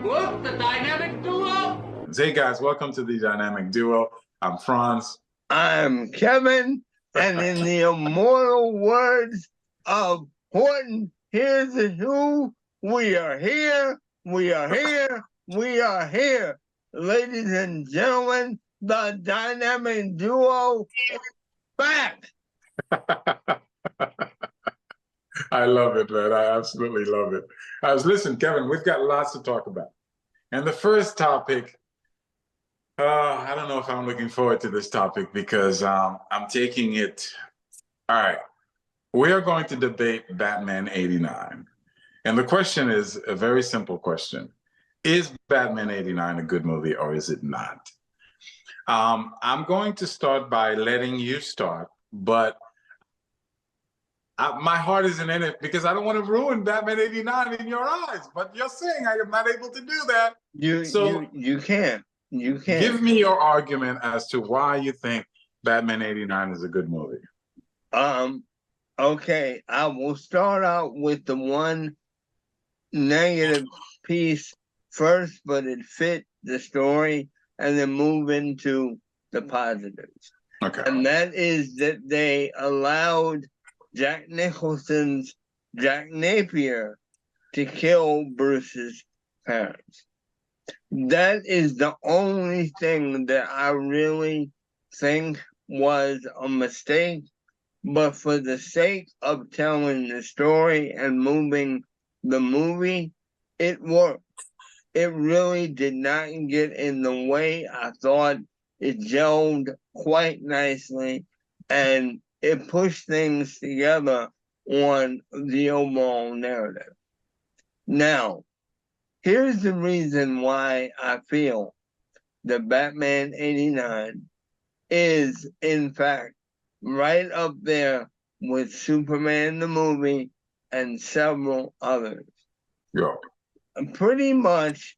Look, the dynamic duo! Hey guys, welcome to the Dynamic Duo. I'm Franz. I'm Kevin, and in the immortal words of Horton, here's the who. We are here, we are here, we are here. Ladies and gentlemen, the Dynamic Duo is back. I love it, man. I absolutely love it. Listen, Kevin, we've got lots to talk about. And the first topic, I don't know if I'm looking forward to this topic because I'm taking it. All right. We are going to debate Batman 89. And the question is a very simple question. Is Batman 89 a good movie or is it not? I'm going to start by letting you start, but my heart isn't in it because I don't want to ruin Batman 89 in your eyes. But you're saying I am not able to do that. You can't. You can't. Give me your argument as to why you think Batman 89 is a good movie. Okay, I will start out with the one negative piece first, but it fit the story, and then move into the positives. Okay. And that is that they allowed Jack Nicholson's Jack Napier to kill Bruce's parents. That is the only thing that I really think was a mistake. But for the sake of telling the story and moving the movie, it worked. It really did not get in the way. I thought it gelled quite nicely, and it pushed things together on the overall narrative. Now, here's the reason why I feel that Batman 89 is, in fact, right up there with Superman the movie and several others. Yeah. Pretty much,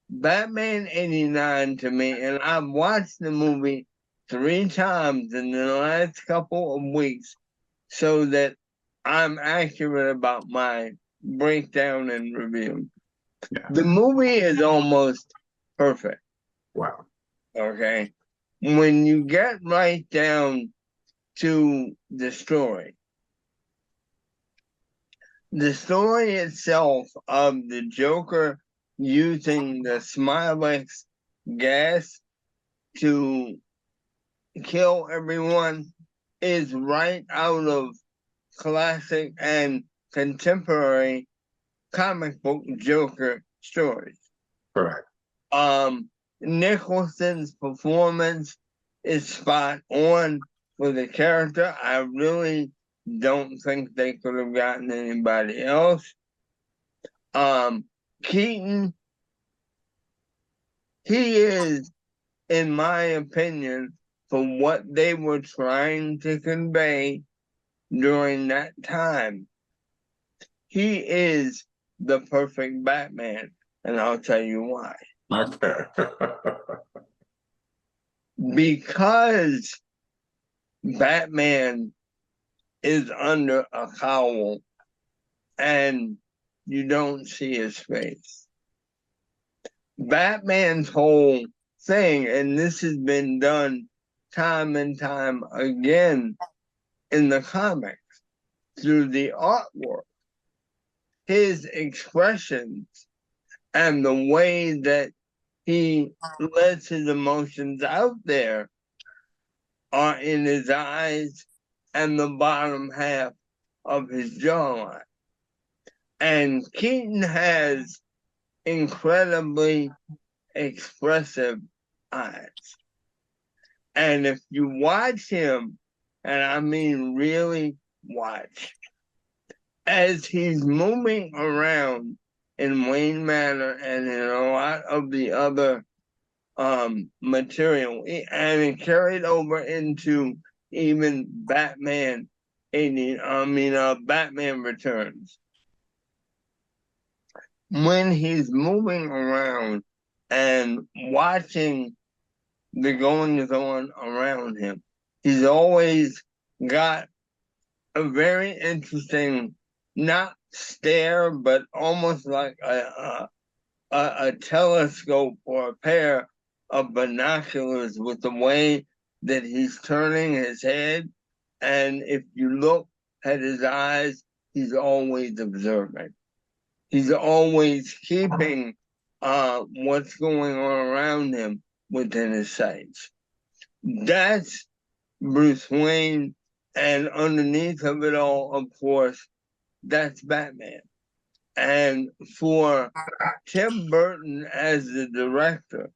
Batman 89 to me, and I've watched the movie 3 times in the last couple of weeks so that I'm accurate about my breakdown and review. Yeah. The movie is almost perfect. Wow. Okay? When you get right down to the story itself of the Joker using the Smilex gas to kill everyone is right out of classic and contemporary comic book Joker stories. Correct. Nicholson's performance is spot on for the character. I really don't think they could have gotten anybody else. Keaton, he is, in my opinion, for what they were trying to convey during that time, he is the perfect Batman, and I'll tell you why. Okay. Because Batman is under a cowl and you don't see his face. Batman's whole thing, and this has been done time and time again in the comics through the artwork, his expressions and the way that he lets his emotions out there are in his eyes and the bottom half of his jawline. And Keaton has incredibly expressive eyes. And if you watch him, and I mean really watch, as he's moving around in Wayne Manor and in a lot of the other material, and it carried over into even Batman Batman Returns. When he's moving around and watching the goings on around him, he's always got a very interesting, not stare, but almost like a a telescope or a pair of binoculars with the way that he's turning his head. And if you look at his eyes, he's always observing. He's always keeping what's going on around him within his sights. That's Bruce Wayne, and underneath of it all, of course, that's Batman. And for Tim Burton as the director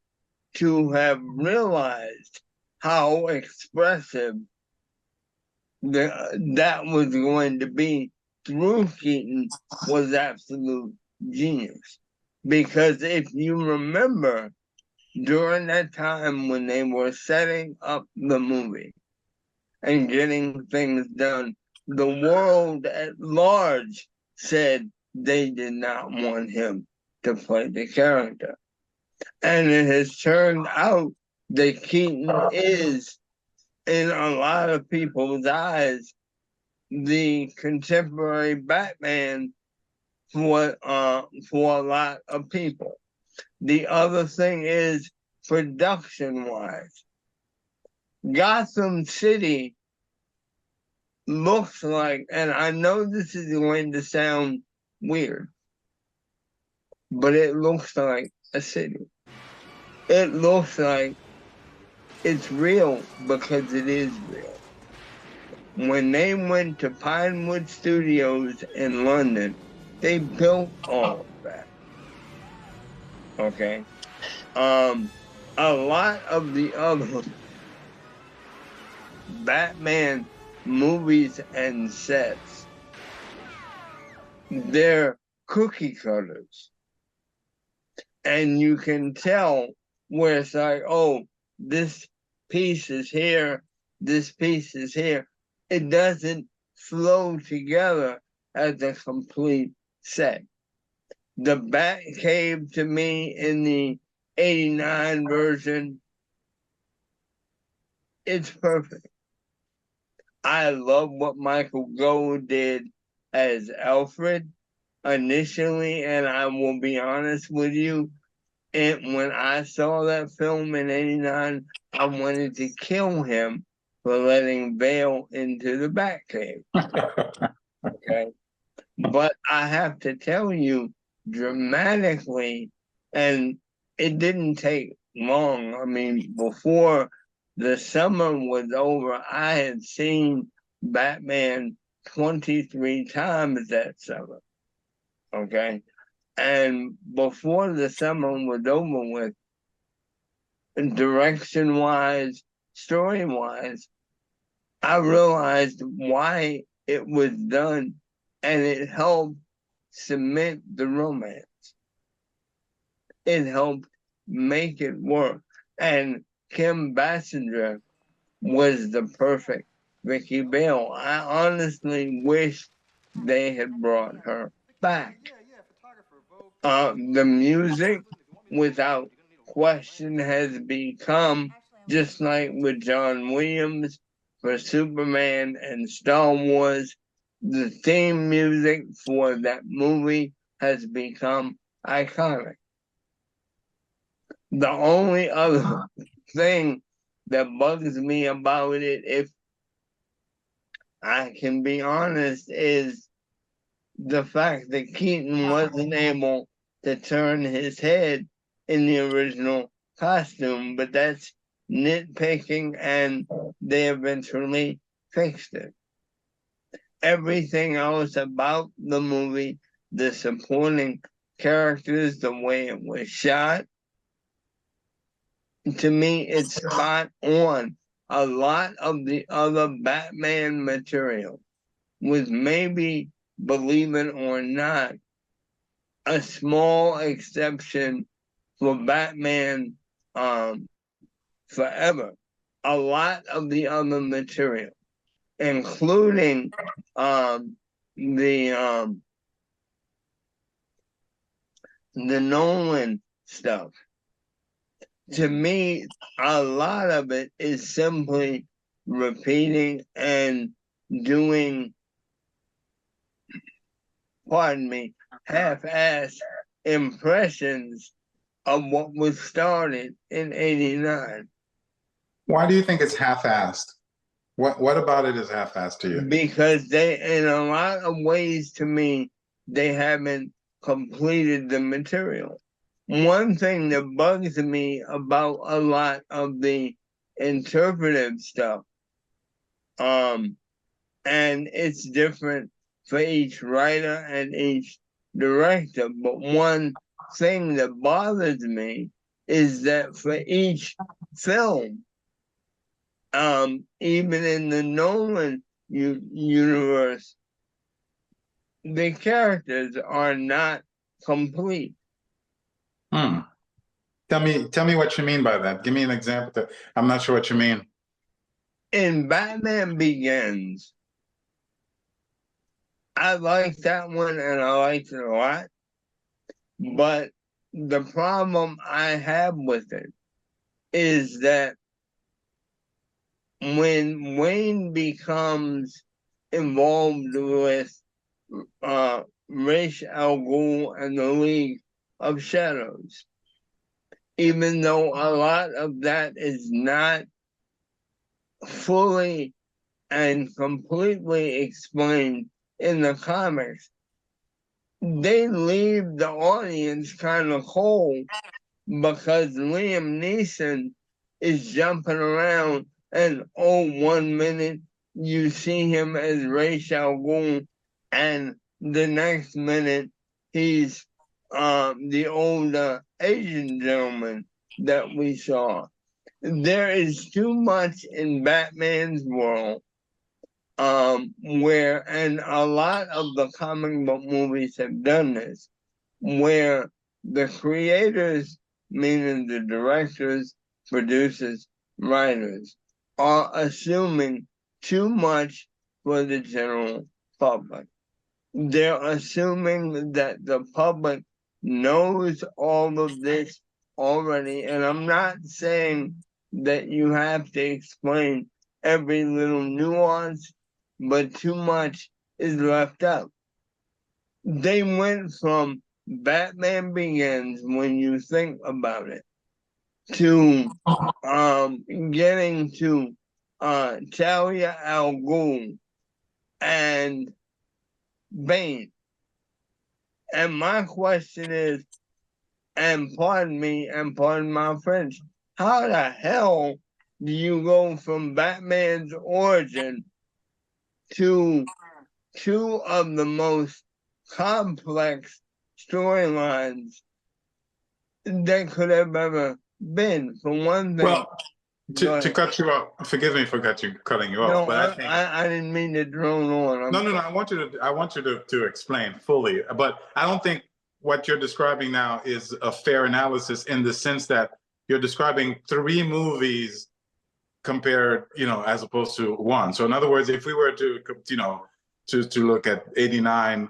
to have realized how expressive that was going to be through Keaton was absolute genius. Because if you remember, during that time when they were setting up the movie and getting things done, the world at large said they did not want him to play the character. And it has turned out that Keaton is, in a lot of people's eyes, the contemporary Batman for a lot of people. The other thing is, production-wise, Gotham City looks like, and I know this is going to sound weird, but it looks like a city. It looks like it's real because it is real. When they went to Pinewood Studios in London, they built all of that. Okay? A lot of the other Batman movies and sets, they're cookie cutters. And you can tell where it's like, oh, this piece is here, this piece is here. It doesn't flow together as a complete set. The Batcave, to me, in the 89 version, it's perfect. I love what Michael Gold did as Alfred initially, and I will be honest with you, when I saw that film in 89, I wanted to kill him for letting Bale into the Batcave. Okay? But I have to tell you, dramatically, and it didn't take long. I mean, before the summer was over, I had seen Batman 23 times that summer. Okay? And before the summer was over with, direction-wise, story-wise, I realized why it was done, and it helped cement the romance. It helped make it work. And Kim Basinger was the perfect Vicky Bale. I honestly wish they had brought her back. The music, without question, has become, just like with John Williams for Superman and Star Wars, the theme music for that movie has become iconic. The only other thing that bugs me about it, if I can be honest, is the fact that Keaton wasn't able to turn his head in the original costume, but that's nitpicking, and they eventually fixed it. Everything else about the movie, the supporting characters, the way it was shot, to me, it's spot on. A lot of the other Batman material was maybe, believe it or not, a small exception for Batman Forever. A lot of the other material, including the Nolan stuff, to me, a lot of it is simply repeating and doing, pardon me, half-assed impressions of what was started in '89. Why do you think it's half-assed? What about it is half-assed to you? Because they, in a lot of ways to me, they haven't completed the material. One thing that bugs me about a lot of the interpretive stuff, and it's different for each writer and each director, but one thing that bothers me is that for each film, even in the Nolan universe, the characters are not complete. Tell me what you mean by that. Give me an example. I'm not sure what you mean. In Batman Begins, I like that one and I liked it a lot. But the problem I have with it is that when Wayne becomes involved with Ra's al Ghul and the League of Shadows, even though a lot of that is not fully and completely explained in the comics, they leave the audience kind of cold because Liam Neeson is jumping around and 1 minute you see him as Ra's al Ghul and the next minute he's the older Asian gentleman that we saw. There is too much in Batman's world where, and a lot of the comic book movies have done this, where the creators, meaning the directors, producers, writers, are assuming too much for the general public. They're assuming that the public knows all of this already, and I'm not saying that you have to explain every little nuance, but too much is left out. They went from Batman Begins, when you think about it, to getting to Talia al Ghul and Bane. And my question is, and pardon me, and pardon my French, how the hell do you go from Batman's origin to two of the most complex storylines that could have ever been? For one thing, Well, to cut you off, forgive me for cutting you off. No, but I think I didn't mean to drone on. no. I want you to explain fully. But I don't think what you're describing now is a fair analysis, in the sense that you're describing 3 movies compared, as opposed to 1. So in other words, if we were to, to look at '89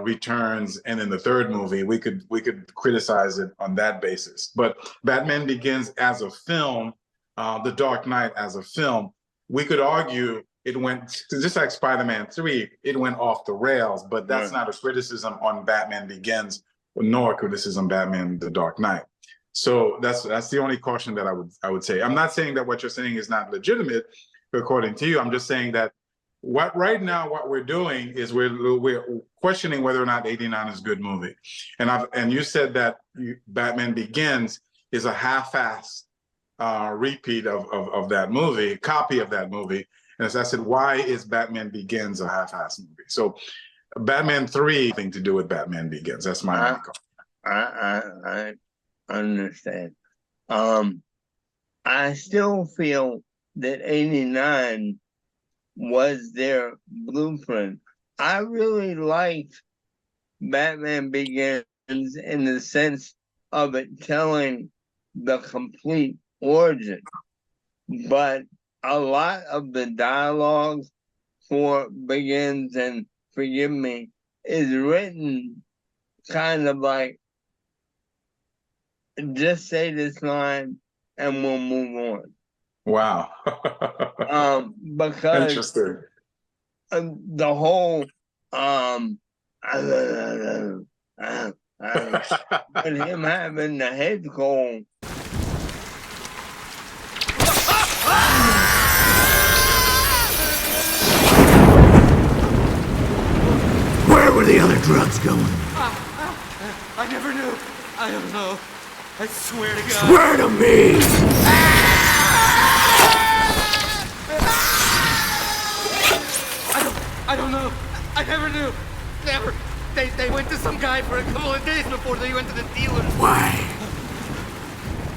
Returns and then the 3rd movie, we could criticize it on that basis. But Batman Begins as a film, The Dark Knight as a film, we could argue it went, just like Spider-Man 3, it went off the rails, but that's not a criticism on Batman Begins, nor a criticism Batman The Dark Knight. So that's the only caution that I would say. I'm not saying that what you're saying is not legitimate, according to you. I'm just saying that right now what we're doing is we're questioning whether or not '89 is a good movie. And you said that Batman Begins is a half-assed repeat of that movie, copy of that movie. And as I said, why is Batman Begins a half-assed movie? So Batman 3 thing to do with Batman Begins. That's my I understand. I still feel that '89 was their blueprint. I really liked Batman Begins in the sense of it telling the complete origin, but a lot of the dialogue for Begins, and forgive me, is written kind of like, just say this line and we'll move on. Wow. Because interesting. The whole But him having the head cold. Where were the other drugs going? I never knew. I don't know. I swear to God. Swear to me! I don't know. I never knew. Never. They went to some guy for a couple of days before they went to the dealer. Why?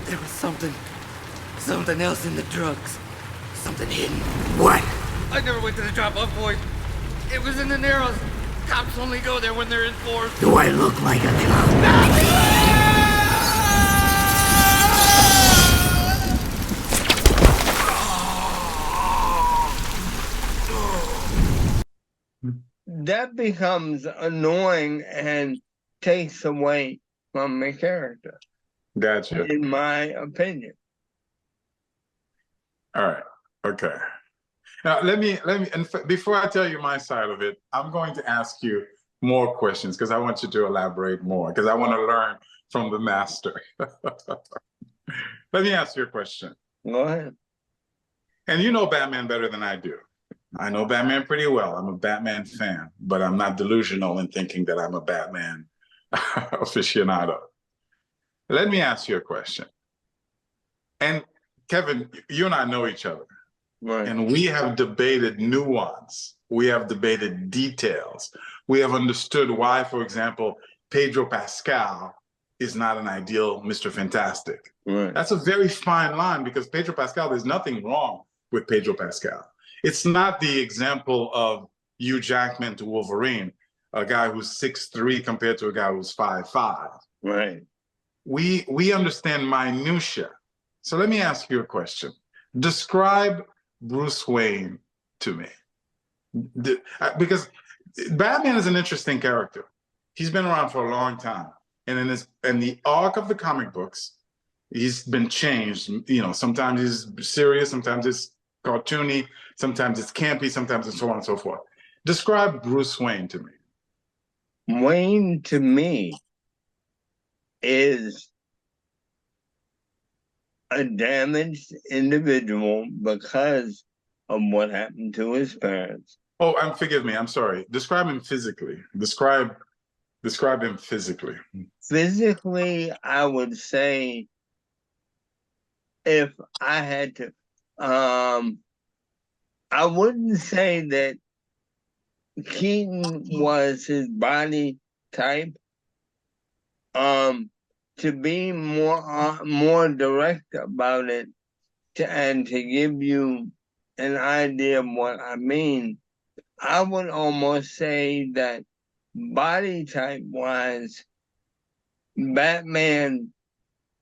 There was something else in the drugs. Something hidden. What? I never went to the drop-off point. It was in the Narrows. Cops only go there when they're in force. Do I look like a cop? That becomes annoying and takes away from the character, Gotcha. in my opinion. All right. Okay. Now let me and before I tell you my side of it, I'm going to ask you more questions because I want you to elaborate more because I want to learn from the master. Let me ask you a question. Go ahead. And you know Batman better than I do. I know Batman pretty well. I'm a Batman fan, but I'm not delusional in thinking that I'm a Batman aficionado. Let me ask you a question. And Kevin, you and I know each other. Right. And we have debated nuance. We have debated details. We have understood why, for example, Pedro Pascal is not an ideal Mr. Fantastic. Right. That's a very fine line because Pedro Pascal, there's nothing wrong with Pedro Pascal. It's not the example of Hugh Jackman to Wolverine, a guy who's 6'3" compared to a guy who's 5'5". Right. We understand minutia. So let me ask you a question. Describe Bruce Wayne to me. Because Batman is an interesting character. He's been around for a long time. And in the arc of the comic books, he's been changed. You know, sometimes he's serious, sometimes it's cartoony, sometimes it's campy, sometimes it's so on and so forth. Describe Bruce Wayne to me. Wayne, to me, is a damaged individual because of what happened to his parents. Oh, and forgive me, I'm sorry. Describe him physically. Describe him physically. Physically, I would say, if I had to, I wouldn't say that Keaton was his body type. To be more direct about it, and to give you an idea of what I mean, I would almost say that body type wise, Batman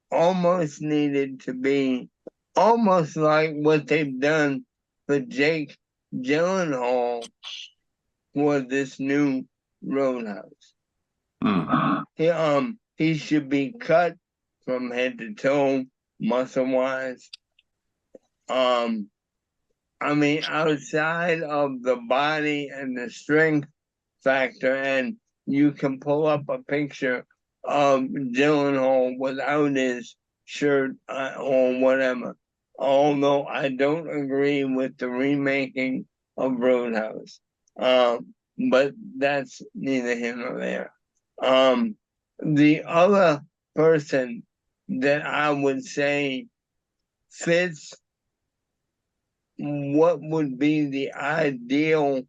almost needed to be almost like what they've done for Jake Gyllenhaal for this new Roadhouse. He should be cut from head to toe, muscle wise. I mean, outside of the body and the strength factor, and you can pull up a picture of Gyllenhaal without his shirt or whatever. Although I don't agree with the remaking of Roadhouse. But that's neither here nor there. The other person that I would say fits what would be the ideal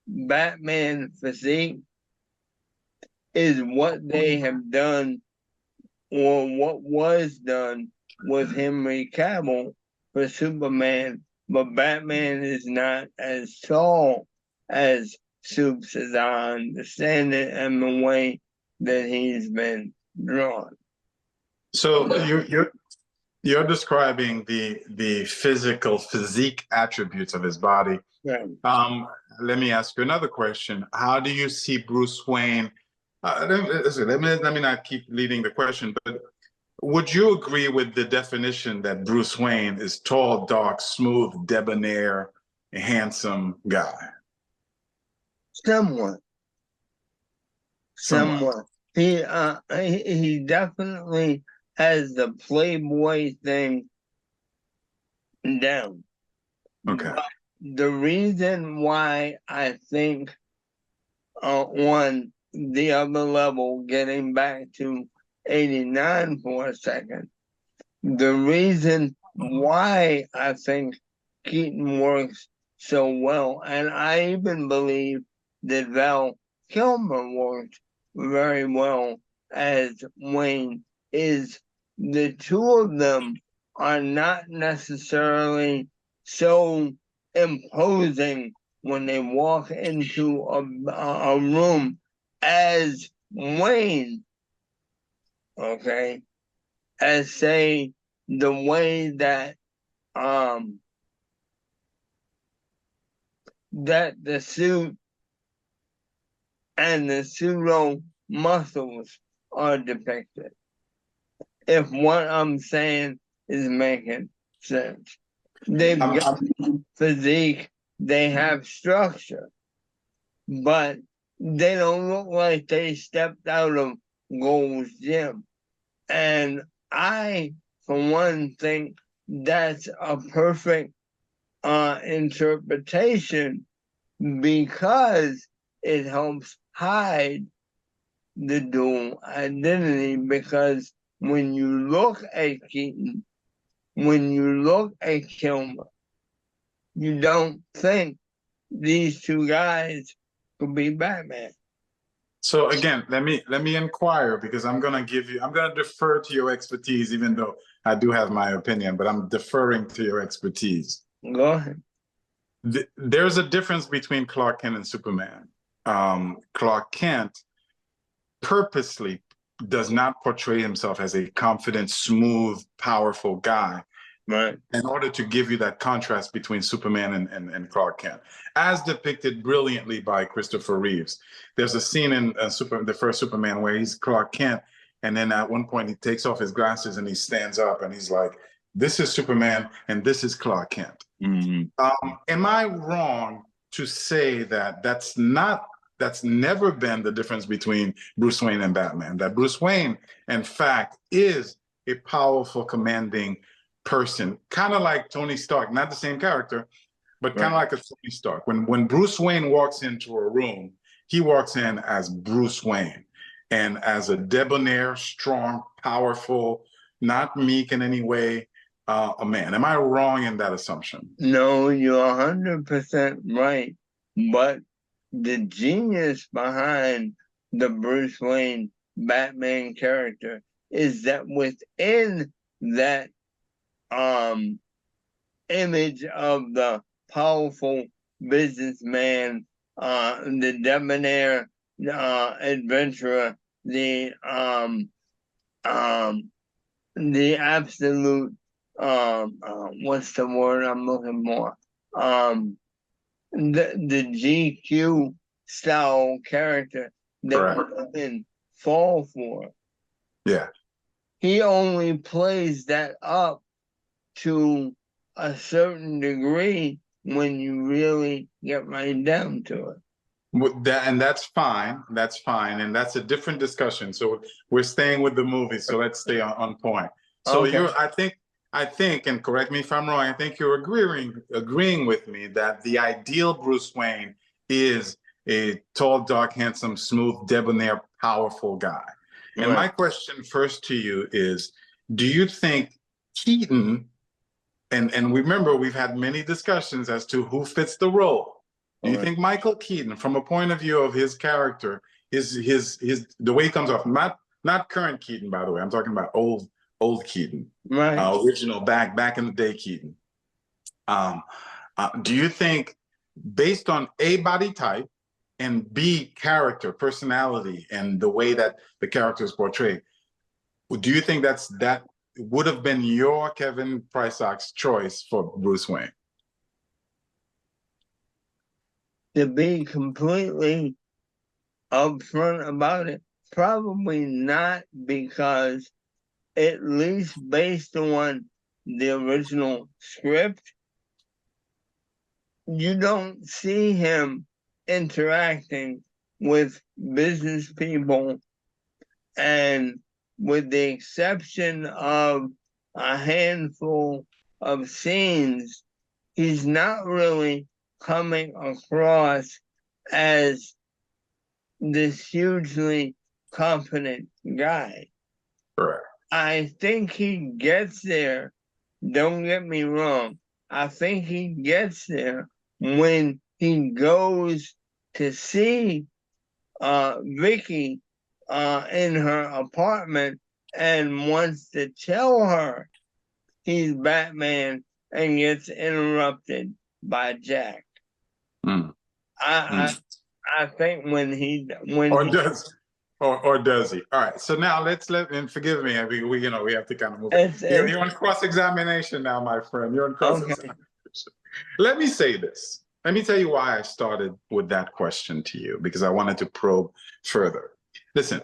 Batman physique is what they have done, or what was done with Henry Cavill for Superman, but Batman is not as tall as Supes, as I understand it, and the way that he's been drawn. So you're describing the physique attributes of his body. Right. Let me ask you another question. How do you see Bruce Wayne? Let me not keep leading the question, but would you agree with the definition that Bruce Wayne is tall, dark, smooth, debonair, handsome guy? Somewhat. He definitely has the playboy thing down. Okay. But the reason why I think on the other level, getting back to 89 for a second, the reason why I think Keaton works so well, and I even believe that Val Kilmer worked very well as Wayne, is the two of them are not necessarily so imposing when they walk into a room as Wayne, okay, as say the way that that the suit and the pseudo muscles are depicted. If what I'm saying is making sense. They've got physique, they have structure, but they don't look like they stepped out of Gold's Gym. And I, for one, think that's a perfect interpretation because it helps hide the dual identity. Because when you look at Keaton, when you look at Kilmer, you don't think these two guys could be Batman. So again, let me inquire, because I'm gonna defer to your expertise, even though I do have my opinion, but I'm deferring to your expertise. Go ahead. There's a difference between Clark Kent and Superman. Clark Kent purposely does not portray himself as a confident, smooth, powerful guy, right, in order to give you that contrast between Superman and Clark Kent, as depicted brilliantly by Christopher Reeves. There's a scene in the first Superman where he's Clark Kent, and then at one point he takes off his glasses and he stands up and he's like, "This is Superman and this is Clark Kent." Mm-hmm. Am I wrong to say that that's never been the difference between Bruce Wayne and Batman? That Bruce Wayne, in fact, is a powerful, commanding person, kind of like Tony Stark, not the same character, but kind of like a Tony Stark. When Bruce Wayne walks into a room, he walks in as Bruce Wayne, and as a debonair, strong, powerful, not meek in any way, a man. Am I wrong in that assumption? No, you're 100% right. But the genius behind the Bruce Wayne Batman character is that within that image of the powerful businessman, the debonair adventurer, the absolute what's the word I'm looking for? The GQ style character that women fall for. Yeah. He only plays that up to a certain degree when you really get right down to it. And that's fine. That's fine. And that's a different discussion. So we're staying with the movie. So let's stay on point. So Okay. I think, and correct me if I'm wrong, I think you're agreeing with me that the ideal Bruce Wayne is a tall, dark, handsome, smooth, debonair, powerful guy. Right. And my question first to you is, do you think Keaton, and remember, we've had many discussions as to who fits the role. Do you think Michael Keaton, from a point of view of his character, his the way he comes off, not current Keaton, by the way, I'm talking about old Keaton, Right. original back in the day Keaton. Do you think, based on A, body type, and B, character, personality, and the way that the character is portrayed, do you think that would have been your Kevin Prysock's choice for Bruce Wayne? To be completely upfront about it, probably not, because at least based on the original script, you don't see him interacting with business people And with the exception of a handful of scenes, he's not really coming across as this hugely confident guy. Correct. I think he gets there. Don't get me wrong. I think he gets there when he goes to see Vicky in her apartment and wants to tell her he's Batman and gets interrupted by Jack. Mm. I think when he does he? All right. So now and forgive me. We have to kind of move. You're on cross-examination now, my friend. You're on cross-examination. Okay. Let me say this. Let me tell you why I started with that question to you, because I wanted to probe further. Listen,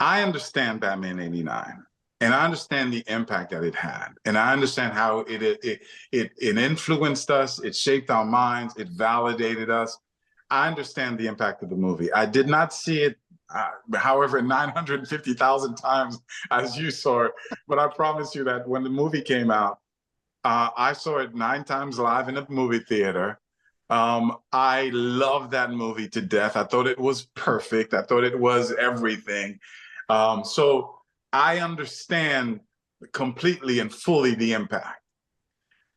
I understand Batman '89, and I understand the impact that it had, and I understand how it influenced us, it shaped our minds, it validated us. I understand the impact of the movie. I did not see it, however, 950,000 times as you saw it, but I promise you that when the movie came out, I saw it 9 times live in a movie theater. I loved that movie to death. I thought it was perfect. I thought it was everything. So I understand completely and fully the impact.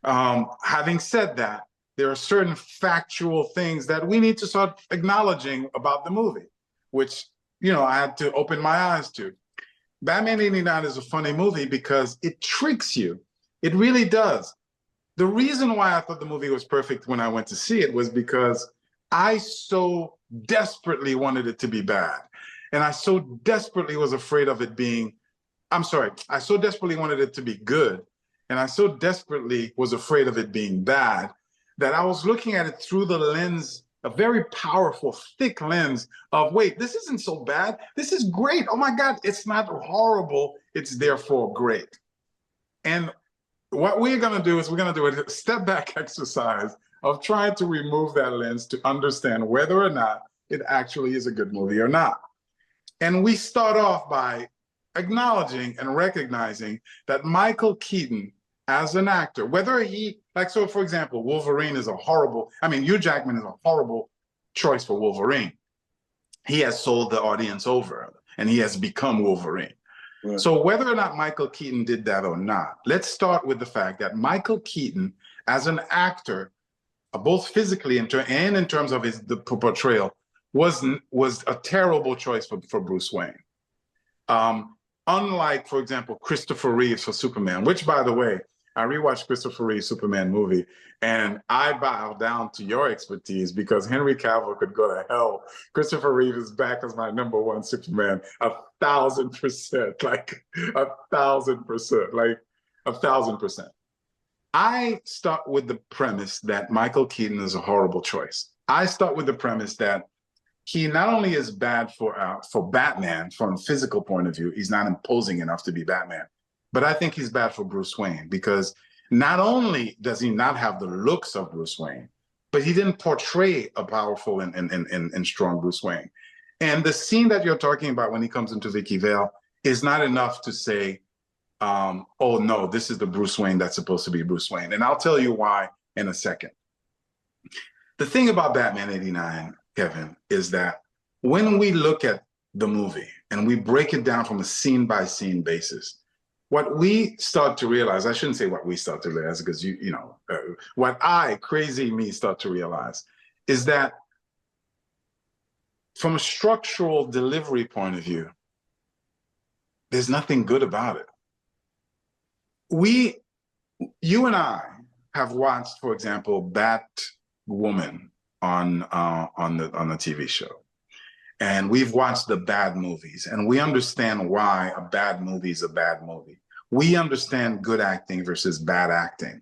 Having said that, there are certain factual things that we need to start acknowledging about the movie, which, I had to open my eyes to. Batman '89 is a funny movie because it tricks you. It really does. The reason why I thought the movie was perfect when I went to see it was because I so desperately wanted it to be bad. And I so desperately was afraid of it being, I so desperately wanted it to be good. And I so desperately was afraid of it being bad that I was looking at it through the lens, a very powerful, thick lens of, wait, this isn't so bad. This is great. Oh my God, it's not horrible. It's therefore great. And what we're going to do is we're going to do a step back exercise of trying to remove that lens to understand whether or not it actually is a good movie or not. And we start off by acknowledging and recognizing that Michael Keaton, as an actor, whether so for example, Wolverine is Hugh Jackman is a horrible choice for Wolverine. He has sold the audience over and he has become Wolverine. Right. So whether or not Michael Keaton did that or not, let's start with the fact that Michael Keaton, as an actor, both physically and in terms of the portrayal, was a terrible choice for Bruce Wayne. Unlike, for example, Christopher Reeves for Superman, which, by the way, I rewatched Christopher Reeve's Superman movie, and I bow down to your expertise because Henry Cavill could go to hell. Christopher Reeve is back as my #1 Superman, 1,000%, like 1,000%, like 1,000%. I start with the premise that Michael Keaton is a horrible choice. I start with the premise that he not only is bad for Batman from a physical point of view, he's not imposing enough to be Batman, but I think he's bad for Bruce Wayne because not only does he not have the looks of Bruce Wayne, but he didn't portray a powerful and strong Bruce Wayne. And the scene that you're talking about when he comes into Vicky Vale is not enough to say, oh no, this is the Bruce Wayne that's supposed to be Bruce Wayne. And I'll tell you why in a second. The thing about Batman '89, Kevin, is that when we look at the movie and we break it down from a scene-by-scene basis, what we start to realize, I shouldn't say what we start to realize because what crazy me, start to realize is that from a structural delivery point of view, there's nothing good about it. You and I have watched, for example, Batwoman on the TV show. And we've watched the bad movies and we understand why a bad movie is a bad movie. We understand good acting versus bad acting.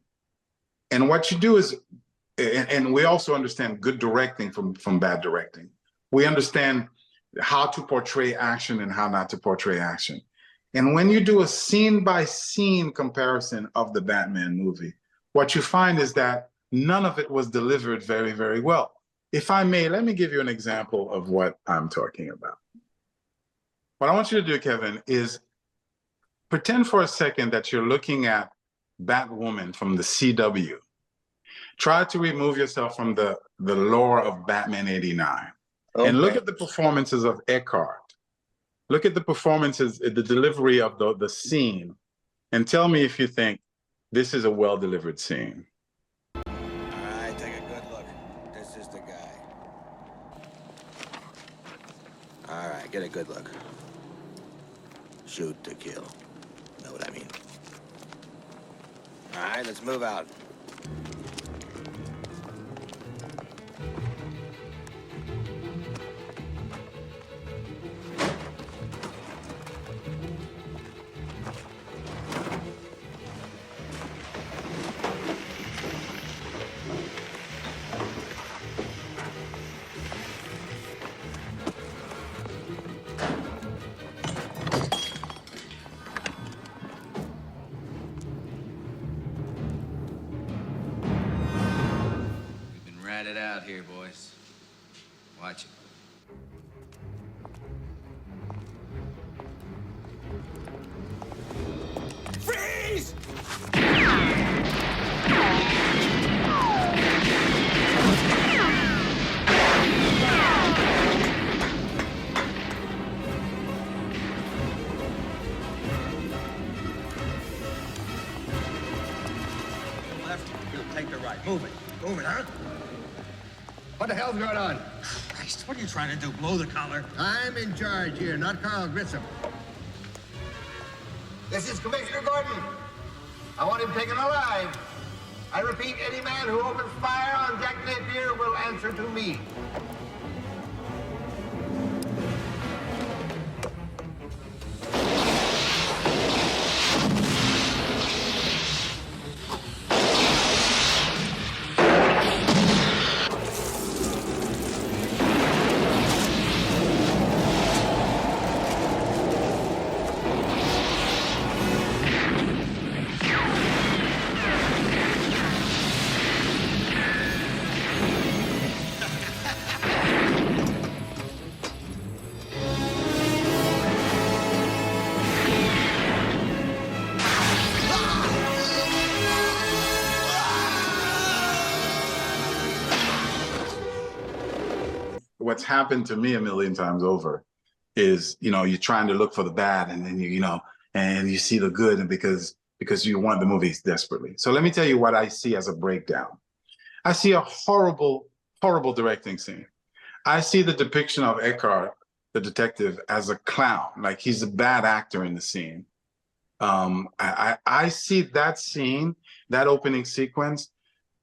And what you do is, and we also understand good directing from bad directing. We understand how to portray action and how not to portray action. And when you do a scene-by-scene comparison of the Batman movie, what you find is that none of it was delivered very, very well. If I may, let me give you an example of what I'm talking about. What I want you to do, Kevin, is pretend for a second that you're looking at Batwoman from the CW. Try to remove yourself from the lore of Batman 89. Okay. And look at the performances of Eckhart. Look at the performances, the delivery of the scene, and tell me if you think this is a well-delivered scene. All right, take a good look. This is the guy. All right, get a good look. Shoot to kill. Know what I mean? All right, let's move out. Rat it out here, boys. Watch it. Freeze! Left, you'll take the right. Move it. Move it, huh? What the hell's going on? Christ, what are you trying to do? Blow the collar? I'm in charge here, not Carl Grissom. This is Commissioner Gordon. I want him taken alive. I repeat, any man who opens fire on Jack Napier will answer to me. What's happened to me a million times over is, you're trying to look for the bad, and then and you see the good, and because you want the movies desperately. So let me tell you what I see as a breakdown. I see a horrible, horrible directing scene. I see the depiction of Eckhart, the detective, as a clown, like he's a bad actor in the scene. I see that scene, that opening sequence.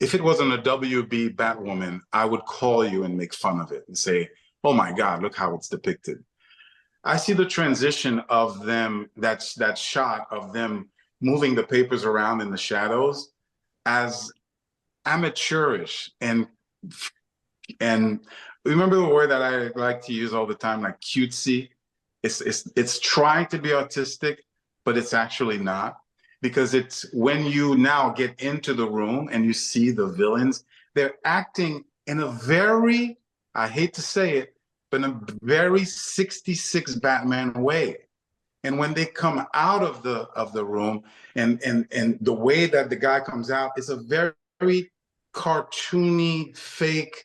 If it wasn't a WB Batwoman, I would call you and make fun of it and say, oh my God, look how it's depicted. I see the transition of them, that shot of them moving the papers around in the shadows as amateurish and remember the word that I like to use all the time, like cutesy. It's trying to be artistic, but it's actually not. Because it's when you now get into the room and you see the villains, they're acting in a very, I hate to say it, but in a very 66 Batman way. And when they come out of the room and the way that the guy comes out is a very, very cartoony, fake,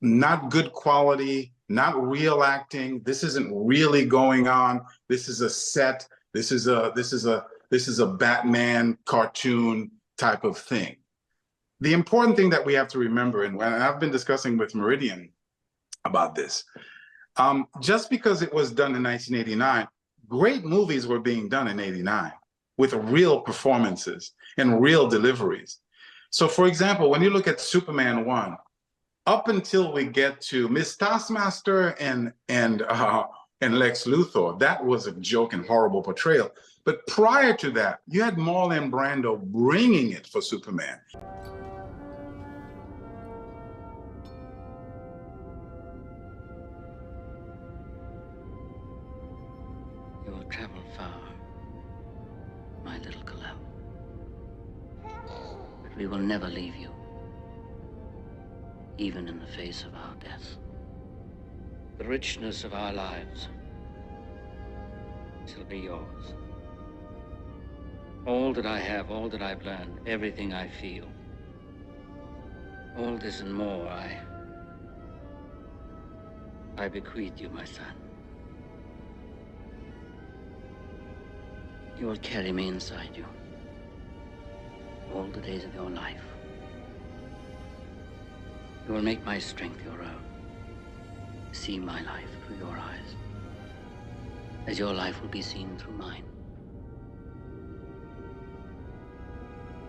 not good quality, not real acting. This isn't really going on. This is a set. This is a Batman cartoon type of thing. The important thing that we have to remember, and I've been discussing with Meridian about this, just because it was done in 1989, great movies were being done in 89 with real performances and real deliveries. So for example, when you look at Superman 1, up until we get to Miss Taskmaster and Lex Luthor, that was a joke and horrible portrayal. But prior to that, you had Marlon Brando bringing it for Superman. You will travel far, my little Kal-El. But we will never leave you, even in the face of our death. The richness of our lives shall be yours. All that I have, all that I've learned, everything I feel. All this and more I bequeath you, my son. You will carry me inside you all the days of your life. You will make my strength your own. See my life through your eyes, as your life will be seen through mine.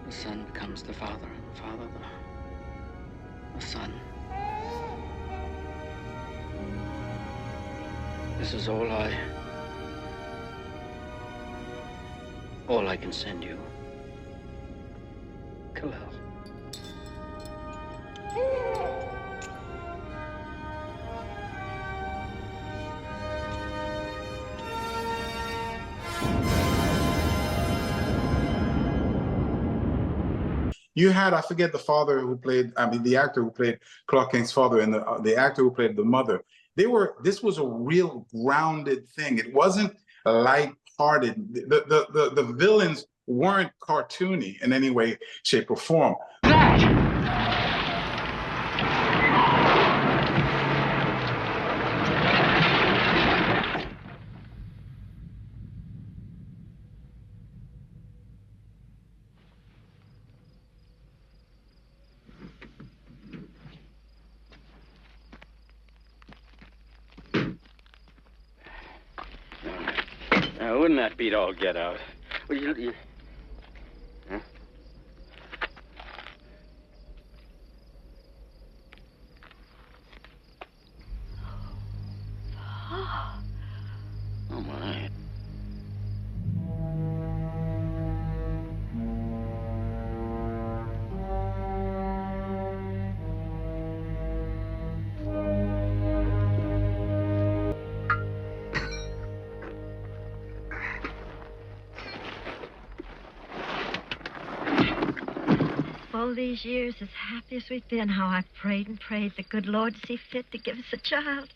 The son becomes the father, and the father the son. This is all I can send you. Kal-El. You had, I forget the father who played, the actor who played Clark Kent's father and the actor who played the mother. This was a real grounded thing. It wasn't light-hearted. The villains weren't cartoony in any way, shape, or form. Now, wouldn't that beat all get out? Well, you... Huh? Oh, my. All these years, as happy as we've been, how I've prayed and prayed the good Lord to see fit to give us a child.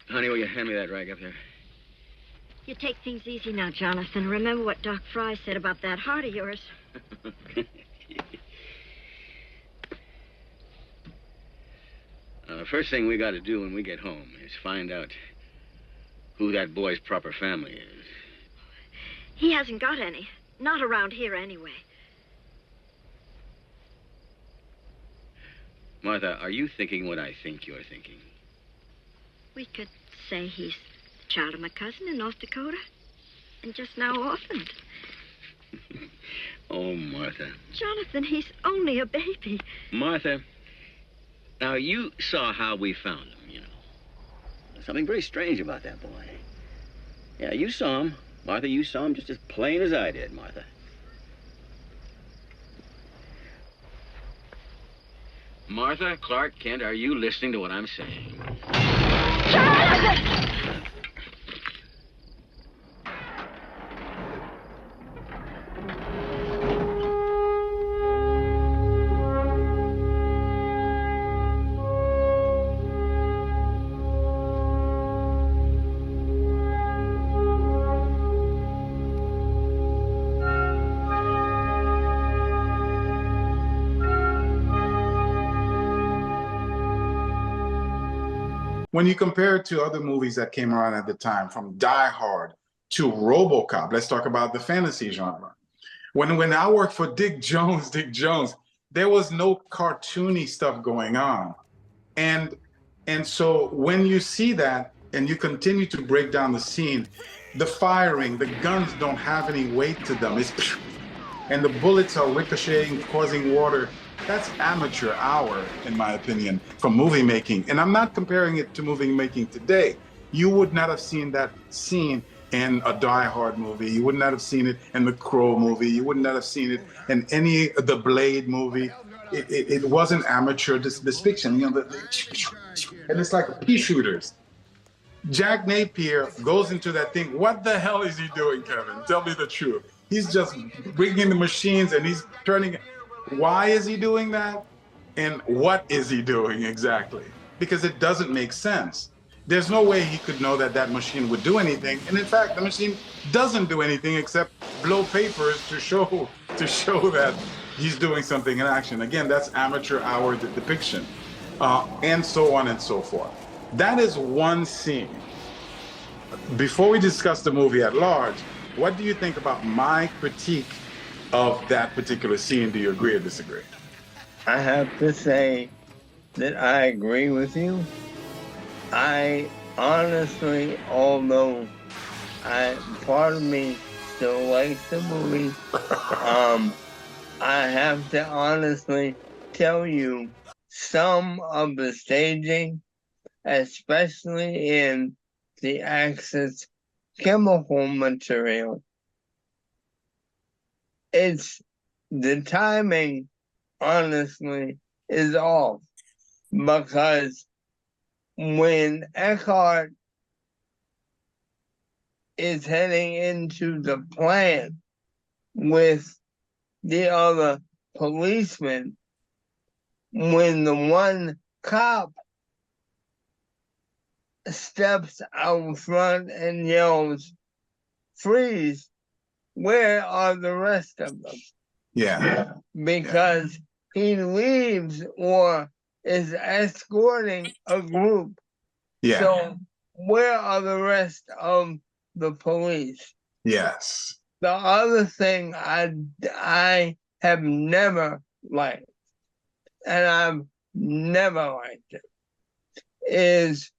Honey, will you hand me that rag up there? You take things easy now, Jonathan. Remember what Doc Fry said about that heart of yours. The first thing we got to do when we get home is find out who that boy's proper family is. He hasn't got any. Not around here, anyway. Martha, are you thinking what I think you're thinking? We could say he's the child of my cousin in North Dakota, and just now orphaned. Oh, Martha. Jonathan, he's only a baby. Martha, now you saw how we found him, you know. There's something very strange about that boy. Yeah, you saw him. Martha, you saw him just as plain as I did, Martha. Martha, Clark Kent, are you listening to what I'm saying? Jonathan! When you compare it to other movies that came around at the time, from Die Hard to RoboCop, let's talk about the fantasy genre. When I worked for Dick Jones, there was no cartoony stuff going on. And so when you see that and you continue to break down the scene, the firing, the guns don't have any weight to them. And the bullets are ricocheting, causing water. That's amateur hour, in my opinion, from movie making. And I'm not comparing it to movie making today. You would not have seen that scene in a Die Hard movie. You would not have seen it in the Crow movie. You would not have seen it in any of the Blade movie. It wasn't amateur, this fiction, you know, and it's like pea shooters. Jack Napier goes into that thing. What the hell is he doing, Kevin? Tell me the truth. He's just bringing the machines and he's turning. Why is he doing that? And what is he doing exactly? Because it doesn't make sense. there's no way he could know that that machine would do anything. And in fact, the machine doesn't do anything except blow papers to show that he's doing something in action. Again, that's amateur hour depiction, and so on and so forth. That is one scene. Before we discuss the movie at large, what do you think about my critique of that particular scene? Do you agree or disagree? I have to say that I agree with you. I honestly, although part of me still likes the movie, I have to honestly tell you, some of the staging, especially in the Axis chemical material, the timing, honestly, is off. Because when Eckhart is heading into the plant with the other policemen, when the one cop steps out front and yells, "Freeze," where are the rest of them? Yeah. Because he leaves or is escorting a group. Yeah. So where are the rest of the police? Yes. The other thing I have never liked, and I've never liked it, is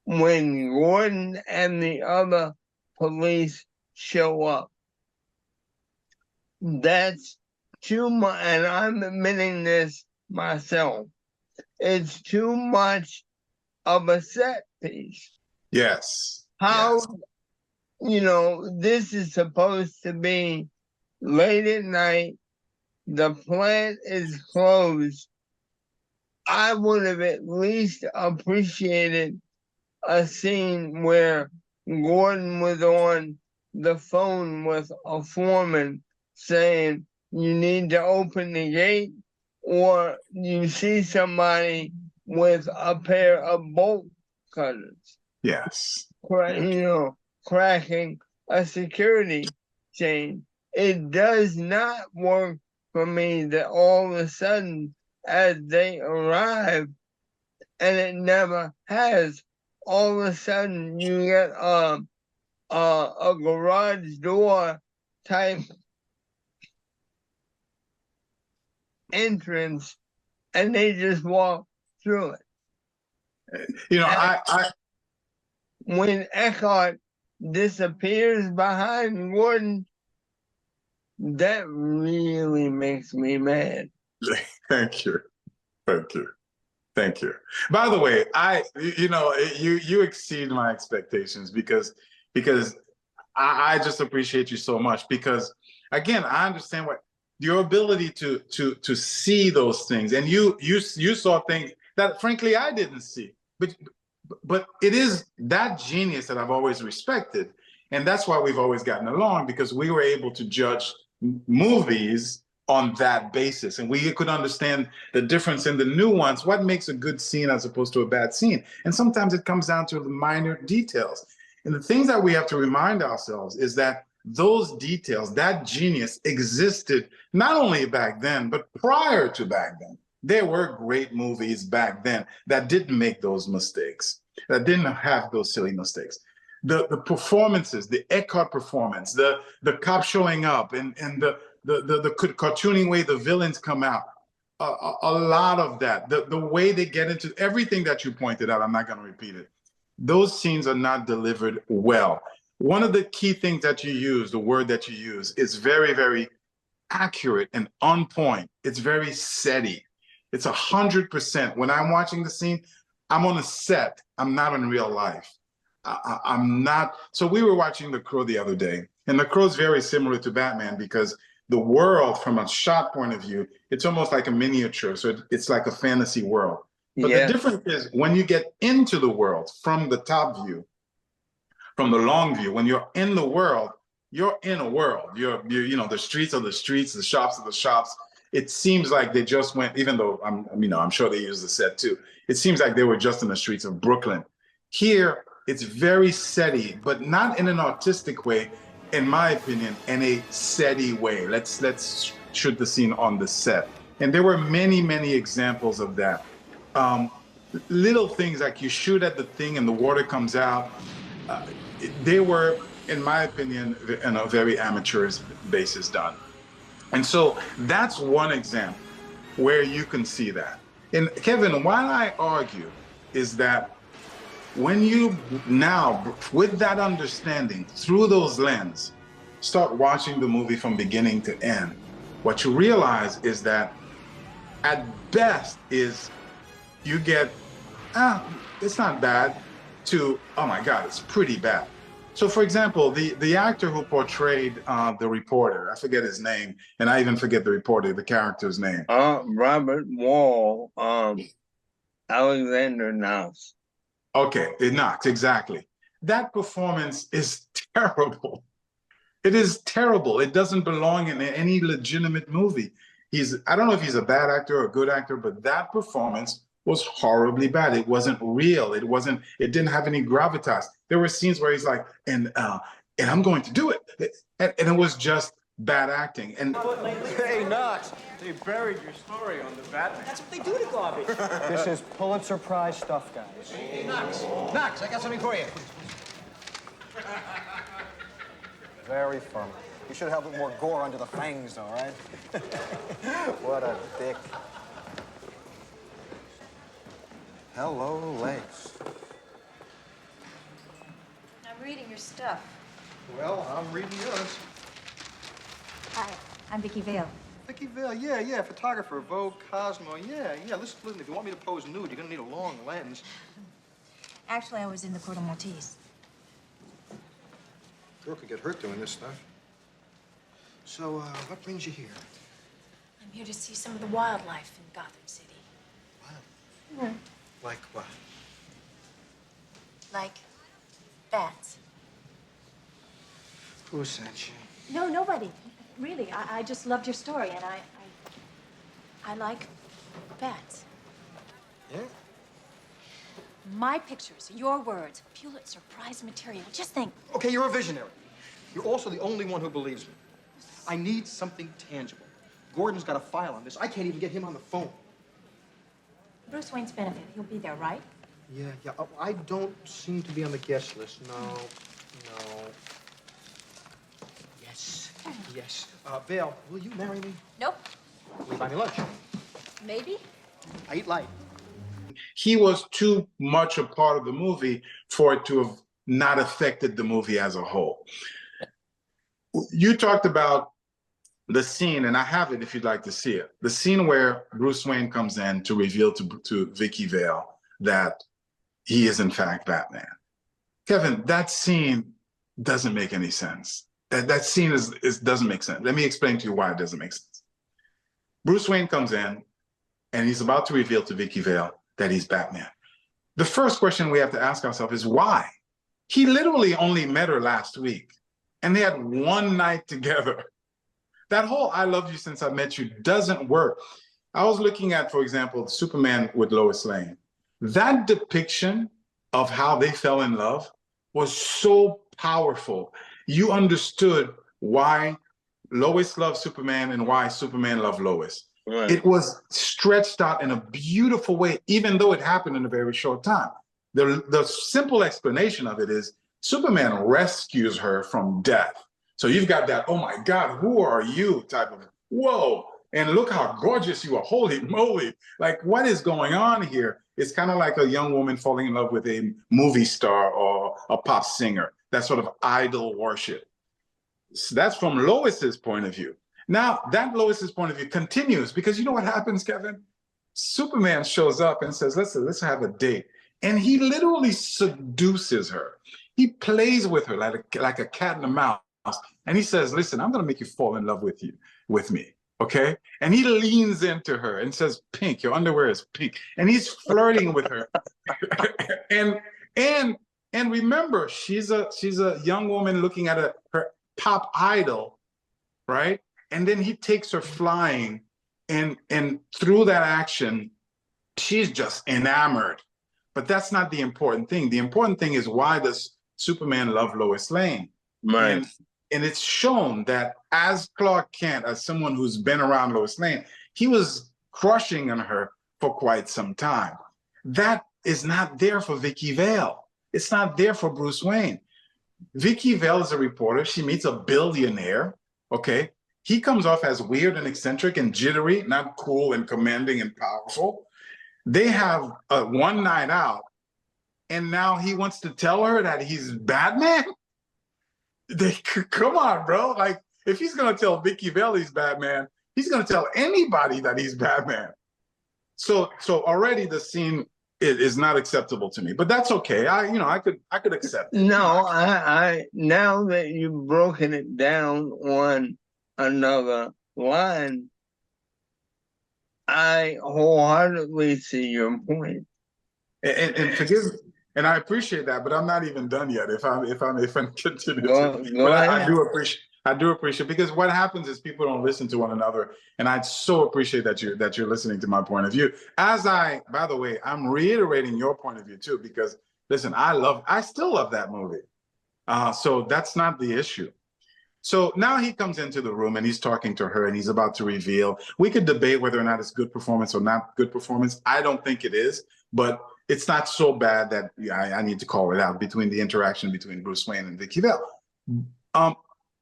when Gordon and the other police show up. That's too much, and I'm admitting this myself. It's too much of a set piece. Yes. How, yes. You know, this is supposed to be late at night. The plant is closed. I would have at least appreciated a scene where Gordon was on the phone with a foreman saying, "You need to open the gate," or you see somebody with a pair of bolt cutters. Yes. Cracking a security chain. It does not work for me that all of a sudden, as they arrive, and it never has, all of a sudden you get a garage door type entrance, and they just walk through it. You know, when Eckhart disappears behind Gordon, that really makes me mad. Thank you. By the way, you exceed my expectations because I just appreciate you so much, because again, I understand what your ability to see those things, and you saw things that frankly I didn't see, but it is that genius that I've always respected, and that's why we've always gotten along, because we were able to judge movies on that basis, and we could understand the difference in the nuance, what makes a good scene as opposed to a bad scene. And sometimes it comes down to the minor details. And the things that we have to remind ourselves is that those details, that genius existed not only back then, but prior to back then. There were great movies back then that didn't make those mistakes, that didn't have those silly mistakes. The performances, the Eckhart performance, the cop showing up, and the cartooning way the villains come out, a lot of that, the way they get into everything that you pointed out, I'm not going to repeat it. Those scenes are not delivered well. One of the key things that you use, the word that you use, is very, very accurate and on point. It's very SETI. It's 100%. When I'm watching the scene, I'm on a set. I'm not in real life. I'm not. So we were watching The Crow the other day, and The Crow is very similar to Batman because the world, from a shot point of view, it's almost like a miniature. So it's like a fantasy world. But the difference is when you get into the world from the top view, from the long view, when you're in the world, you're in a world. You're the streets are the streets, the shops are the shops. it seems like they just went, even though I'm sure they used the set too. It seems like they were just in the streets of Brooklyn. Here, it's very setty, but not in an artistic way, in my opinion, in a setty way. Let's shoot the scene on the set. And there were many, many examples of that. Little things like you shoot at the thing and the water comes out. They were, in my opinion, on a very amateurish basis done. And so that's one example where you can see that. And Kevin, what I argue is that when you now, with that understanding, through those lenses, start watching the movie from beginning to end, what you realize is that at best is you get, it's not bad, to, oh my God, it's pretty bad. So for example, the actor who portrayed the reporter, I forget his name, and I even forget the reporter, the character's name. Robert Wall, Alexander Knox. Okay, Knox, exactly. That performance is terrible. It is terrible. It doesn't belong in any legitimate movie. I don't know if he's a bad actor or a good actor, but that performance was horribly bad. It wasn't real. It didn't have any gravitas. There were scenes where he's like, and I'm going to do it. And it was just bad acting. And hey, Knox, they buried your story on the Batman. That's what they do to garbage. This is Pulitzer Prize stuff, guys. Hey, Knox, I got something for you. Very funny. You should have a bit more gore under the fangs, though, right? What a dick. Hello, Lace. I'm reading your stuff. Well, I'm reading yours. Hi, I'm Vicki Vale. Vicki Vale, yeah, photographer, Vogue, Cosmo, yeah. Listen, if you want me to pose nude, you're gonna need a long lens. Actually, I was in the Corto Maltese. Girl could get hurt doing this stuff. So, what brings you here? I'm here to see some of the wildlife in Gotham City. Wow. Like what? Like bats. Who sent you? No, nobody. Really, I just loved your story, and I like bats. Yeah? My pictures, your words, Pulitzer Prize material. Just think. Okay, you're a visionary. You're also the only one who believes me. I need something tangible. Gordon's got a file on this. I can't even get him on the phone. Bruce Wayne's benefit. He'll be there, right? Yeah. Oh, I don't seem to be on the guest list. No. Yes. Vale, will you marry me? Nope. Will you buy me lunch? Maybe. I eat light. he was too much a part of the movie for it to have not affected the movie as a whole. You talked about the scene, and I have it if you'd like to see it. The scene where Bruce Wayne comes in to reveal to Vicki Vale that he is in fact Batman. Kevin, that scene doesn't make any sense. That scene doesn't make sense. Let me explain to you why it doesn't make sense. Bruce Wayne comes in and he's about to reveal to Vicki Vale that he's Batman. The first question we have to ask ourselves is why? He literally only met her last week and they had one night together. That whole I love you since I met you doesn't work. I was looking at, for example, Superman with Lois Lane. That depiction of how they fell in love was so powerful. You understood why Lois loved Superman and why Superman loved Lois. Right. It was stretched out in a beautiful way, even though it happened in a very short time. The simple explanation of it is Superman rescues her from death. So you've got that, oh my God, who are you type of, whoa, and look how gorgeous you are, holy moly. Like, what is going on here? It's kind of like a young woman falling in love with a movie star or a pop singer, that sort of idol worship. So that's from Lois's point of view. Now, that Lois's point of view continues because you know what happens, Kevin? Superman shows up and says, let's have a date. And he literally seduces her. He plays with her like a cat and a mouse. And he says, listen, I'm going to make you fall in love with me. Okay. And he leans into her and says, pink, your underwear is pink. And he's flirting with her. and remember, she's a young woman looking at her pop idol, right? And then he takes her flying And through that action, she's just enamored. But that's not the important thing. The important thing is, why does Superman love Lois Lane? Right. And it's shown that as Clark Kent, as someone who's been around Lois Lane, he was crushing on her for quite some time. That is not there for Vicky Vale. It's not there for Bruce Wayne. Vicky Vale is a reporter. She meets a billionaire, okay? He comes off as weird and eccentric and jittery, not cool and commanding and powerful. They have a one night out, and now he wants to tell her that he's Batman? Come on, bro. Like, if he's going to tell Vicky Vale he's Batman, he's going to tell anybody that he's Batman. So already the scene is not acceptable to me, but that's okay. I could accept it. No, I now that you've broken it down on another line, I wholeheartedly see your point. And forgive, and I appreciate that, but I'm not even done yet. If I'm continuing, Go ahead. I do appreciate, because what happens is people don't listen to one another, and I so appreciate that you're listening to my point of view. By the way, I'm reiterating your point of view too, because listen, I still love that movie. So that's not the issue. So now he comes into the room and he's talking to her and he's about to reveal. We could debate whether or not it's good performance or not good performance. I don't think it is, but it's not so bad that I need to call it out, between the interaction between Bruce Wayne and Vicky Vale.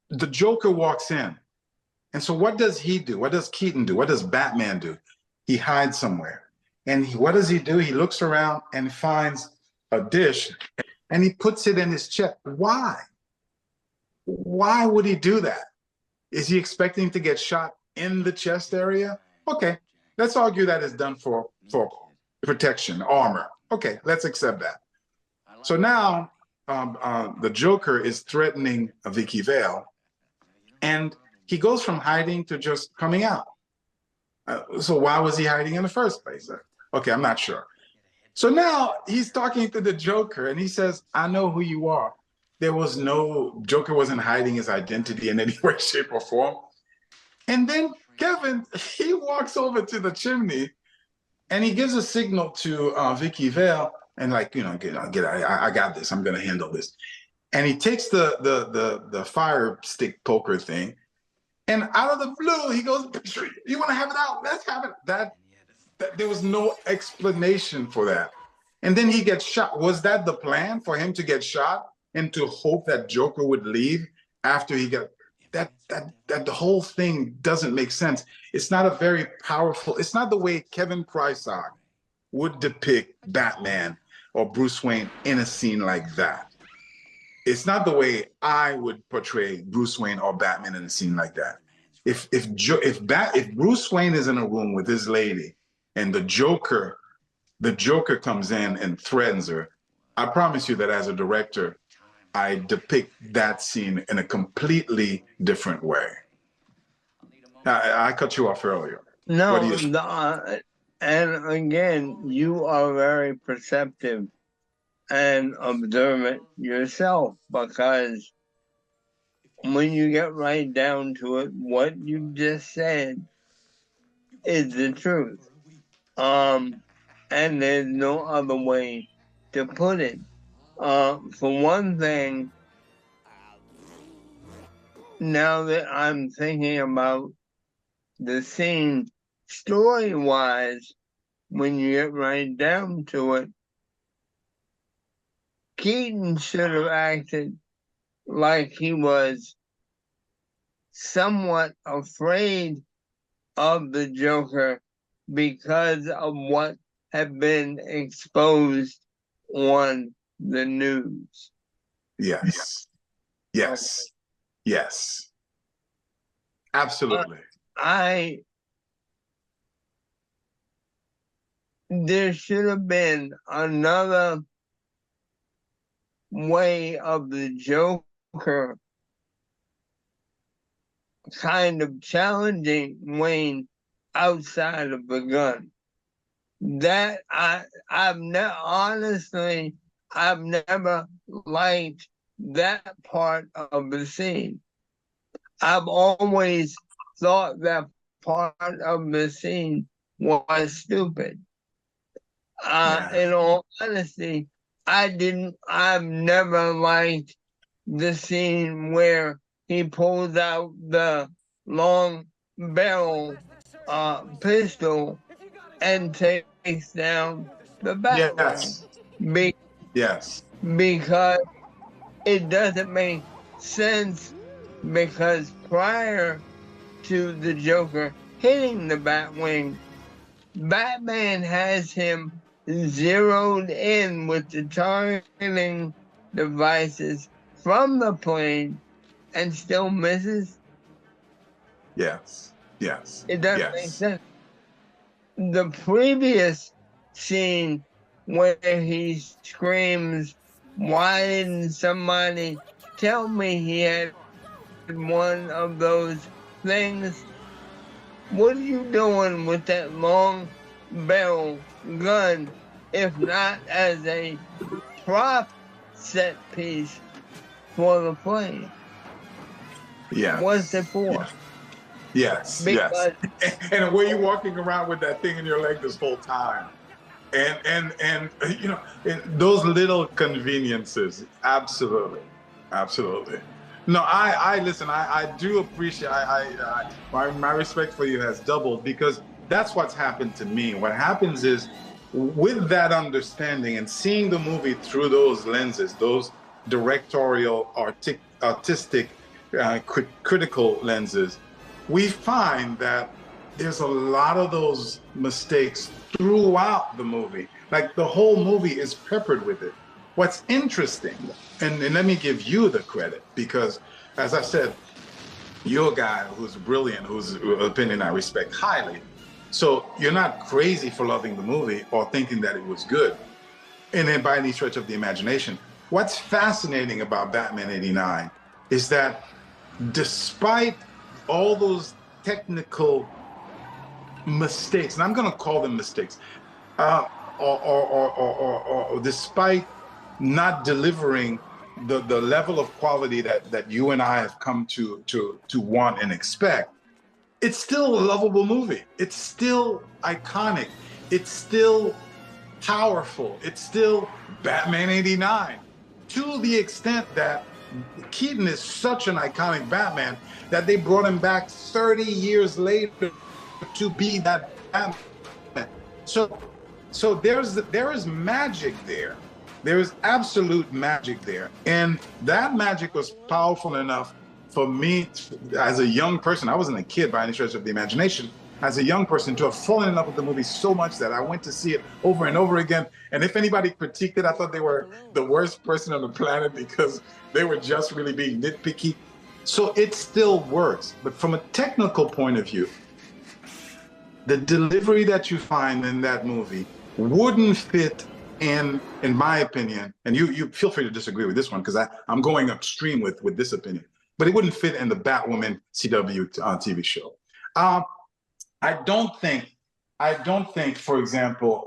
The Joker walks in. And so what does he do? What does Keaton do? What does Batman do? He hides somewhere. And what does he do? He looks around and finds a dish and he puts it in his chest. Why? Why would he do that? Is he expecting to get shot in the chest area? Okay, let's argue that is done for protection, armor. Okay, let's accept that. So now the Joker is threatening Vicky Vale, and he goes from hiding to just coming out. So why was he hiding in the first place? Okay, I'm not sure. So now he's talking to the Joker and he says, I know who you are. Joker wasn't hiding his identity in any way, shape, or form. And then Kevin, he walks over to the chimney and he gives a signal to Vicky Vale, and I got this, I'm gonna handle this. And he takes the fire stick poker thing, and out of the blue, he goes, you wanna have it out? Let's have it. That there was no explanation for that. And then he gets shot. Was that the plan, for him to get shot and to hope that Joker would leave after he got that the whole thing doesn't make sense. It's not a very powerful, it's not the way Kevin Prysock would depict Batman or Bruce Wayne in a scene like that. It's not the way I would portray Bruce Wayne or Batman in a scene like that. If Bruce Wayne is in a room with this lady and the Joker comes in and threatens her, I promise you that as a director, I depict that scene in a completely different way. I cut you off earlier. No, and again, you are very perceptive and observant yourself, because when you get right down to it, what you just said is the truth. And there's no other way to put it. For one thing, now that I'm thinking about the scene story-wise, when you get right down to it, Keaton should have acted like he was somewhat afraid of the Joker because of what had been exposed on the news. Yes. Absolutely. There should have been another way of the Joker kind of challenging Wayne outside of the gun. That I've never liked that part of the scene. I've always thought that part of the scene was stupid. In all honesty, I've never liked the scene where he pulls out the long barrel pistol and takes down the Batwing. Yes. Because it doesn't make sense, because prior to the Joker hitting the Batwing, Batman has him zeroed in with the targeting devices from the plane and still misses. Yes. It doesn't make sense. The previous scene where he screams, "Why didn't somebody tell me he had one of those things?" What are you doing with that long barrel gun, if not as a prop set piece for the plane? Yeah. What's it for? Yes. Because And were you walking around with that thing in your leg this whole time? And you know, those little conveniences, absolutely. No, I listen. I do appreciate. My respect for you has doubled, because that's what's happened to me. What happens is, with that understanding and seeing the movie through those lenses, those directorial, artistic, critical lenses, we find that there's a lot of those mistakes throughout the movie. Like, the whole movie is peppered with it. What's interesting, and let me give you the credit, because, as I said, you're a guy who's brilliant, whose opinion I respect highly. So you're not crazy for loving the movie or thinking that it was good, and then by any stretch of the imagination. What's fascinating about Batman '89 is that despite all those technical mistakes, and I'm going to call them mistakes, or despite not delivering the level of quality that you and I have come to want and expect, it's still a lovable movie. It's still iconic. It's still powerful. It's still Batman '89, to the extent that Keaton is such an iconic Batman that they brought him back 30 years later to be that Batman. So there is magic there. There is absolute magic there. And that magic was powerful enough for me as a young person. I wasn't a kid by any stretch of the imagination. As a young person, to have fallen in love with the movie so much that I went to see it over and over again. And if anybody critiqued it, I thought they were the worst person on the planet, because they were just really being nitpicky. So it still works. But from a technical point of view, the delivery that you find in that movie wouldn't fit in my opinion, and you feel free to disagree with this one, because I'm going upstream with this opinion, but it wouldn't fit in the Batwoman CW TV show. I don't think, for example,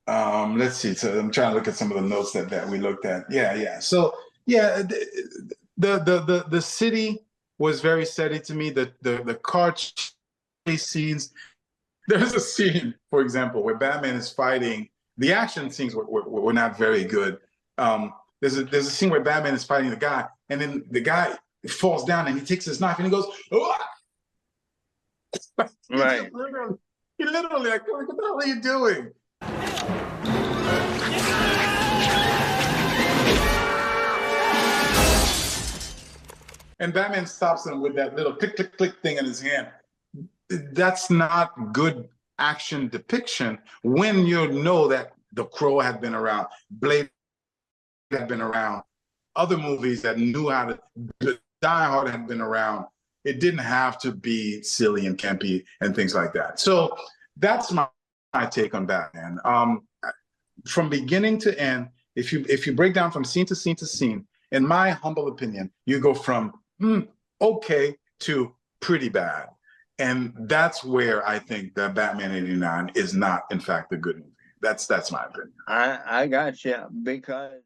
let's see. So I'm trying to look at some of the notes that we looked at. Yeah. So yeah, the city was very steady to me. The car chase scenes. There's a scene, for example, where Batman is fighting. The action scenes were not very good. There's a scene where Batman is fighting the guy, and then the guy falls down and he takes his knife and he goes, "Oh!" Right. He literally like, what the hell are you doing? And Batman stops him with that little click, click, click thing in his hand. That's not good action depiction when you know that The Crow had been around, Blade had been around, other movies that knew how to, Die Hard had been around. It didn't have to be silly and campy and things like that. So that's my take on Batman. From beginning to end, if you break down from scene to scene to scene, in my humble opinion, you go from okay to pretty bad. And that's where I think that Batman '89 is not, in fact, a good movie. That's my opinion. I got you, because